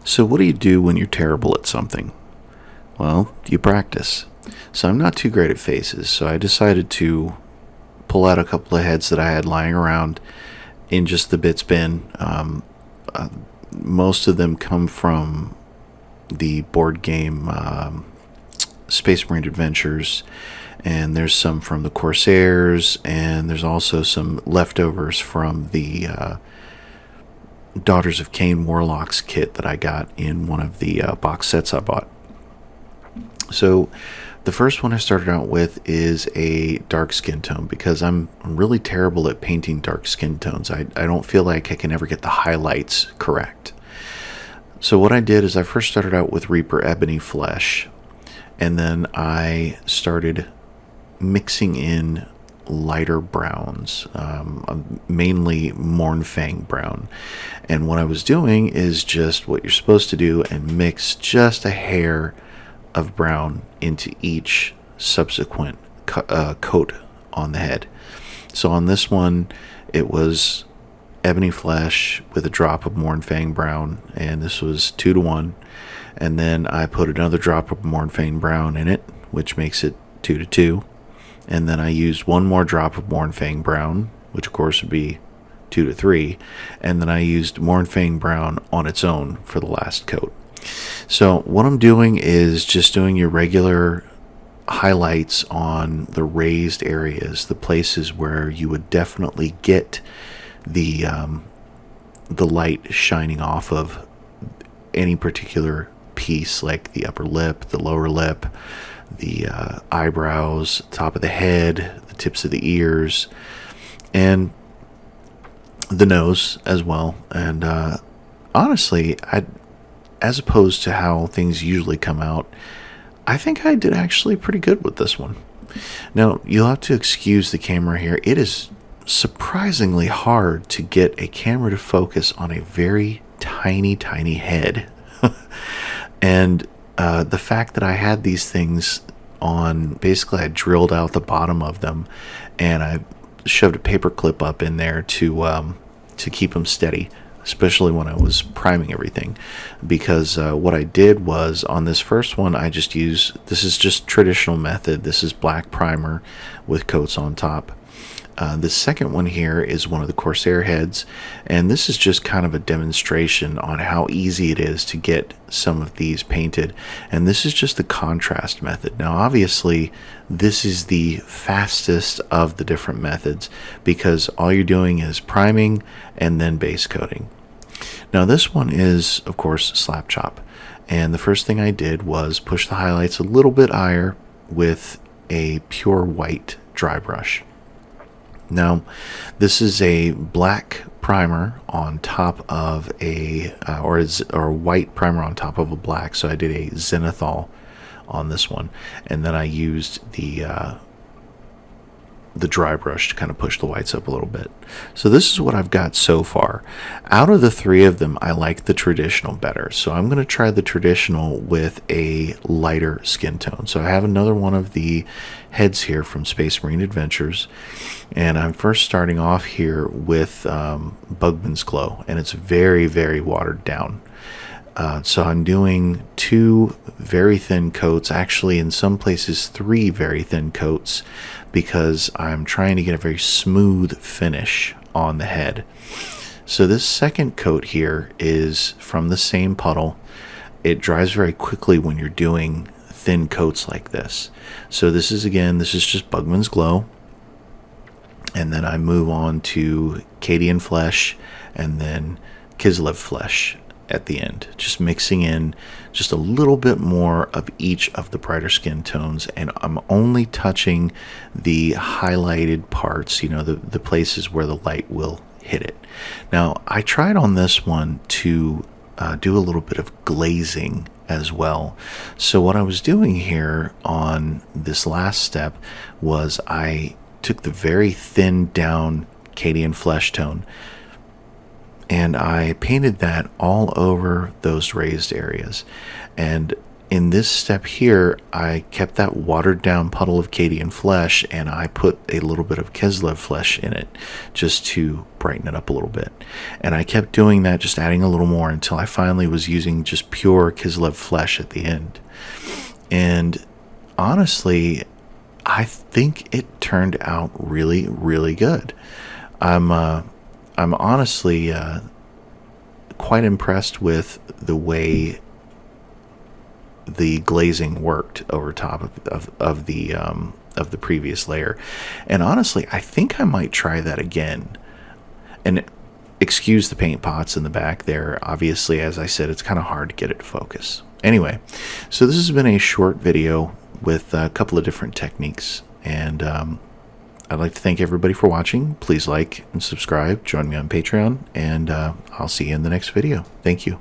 So, what do you do when you're terrible at something? Well, you practice. So, I'm not too great at faces, so I decided to pull out a couple of heads that I had lying around in just the bits bin. Uh, Most of them come from the board game Space Marine Adventures, and there's some from the Corsairs, and there's also some leftovers from the Daughters of Cain Warlocks kit that I got in one of the box sets I bought. So the first one I started out with is a dark skin tone because I'm really terrible at painting dark skin tones. I don't feel like I can ever get the highlights correct. So what I did is I first started out with Reaper Ebony Flesh, and then I started mixing in lighter browns, mainly Mournfang brown. And what I was doing is just what you're supposed to do and mix just a hair of brown into each subsequent coat on the head. So on this one, it was Ebony Flesh with a drop of Mournfang brown, and this was 2-to-1. And then I put another drop of Mournfang brown in it, which makes it 2-to-2. And then I used one more drop of Mournfang brown, which of course would be 2-to-3. And then I used Mournfang brown on its own for the last coat. So what I'm doing is just doing your regular highlights on the raised areas, the places where you would definitely get the light shining off of any particular piece, like the upper lip, the lower lip, the eyebrows, top of the head, the tips of the ears, and the nose as well. And honestly, as opposed to how things usually come out, I think I did actually pretty good with this one. Now, you'll have to excuse the camera here. It is surprisingly hard to get a camera to focus on a very tiny head. And the fact that I had these things on, basically I drilled out the bottom of them and I shoved a paper clip up in there to keep them steady, especially when I was priming everything. Because what I did was, on this first one, I just used, this is just traditional method, this is black primer with coats on top. The second one here is one of the Corsair heads, and this is just kind of a demonstration on how easy it is to get some of these painted. And this is just the contrast method. Now obviously this is the fastest of the different methods because all you're doing is priming and then base coating. Now this one is of course slap chop, and the first thing I did was push the highlights a little bit higher with a pure white dry brush. Now, this is a black primer on top of a, or white primer on top of a black. So I did a zenithal on this one, and then I used the dry brush to kind of push the whites up a little bit. So this is what I've got so far. Out of the three of them, I like the traditional better. So I'm going to try the traditional with a lighter skin tone. So I have another one of the heads here from Space Marine Adventures, and I'm first starting off here with Bugman's Glow, and it's very watered down. So I'm doing 2 very thin coats, actually in some places 3 very thin coats, because I'm trying to get a very smooth finish on the head. So this second coat here is from the same puddle. It dries very quickly when you're doing thin coats like this. So this is just Bugman's Glow. And then I move on to Cadian Flesh and then Kislev Flesh at the end, just mixing in just a little bit more of each of the brighter skin tones, and I'm only touching the highlighted parts, the places where the light will hit it. Now I tried on this one to do a little bit of glazing as well. So what I was doing here on this last step was I took the very thin down Cadian Flesh tone and I painted that all over those raised areas. And in this step here, I kept that watered down puddle of Cadian flesh, and I put a little bit of Kislev flesh in it just to brighten it up a little bit. And I kept doing that, just adding a little more until I finally was using just pure Kislev flesh at the end. And honestly, I think it turned out really, really good. I'm honestly quite impressed with the way the glazing worked over top of the previous layer. And honestly, I think I might try that again. And excuse the paint pots in the back there. Obviously, as I said, it's kind of hard to get it to focus. Anyway, so this has been a short video with a couple of different techniques, and I'd like to thank everybody for watching. Please like and subscribe, join me on Patreon, and I'll see you in the next video. Thank you.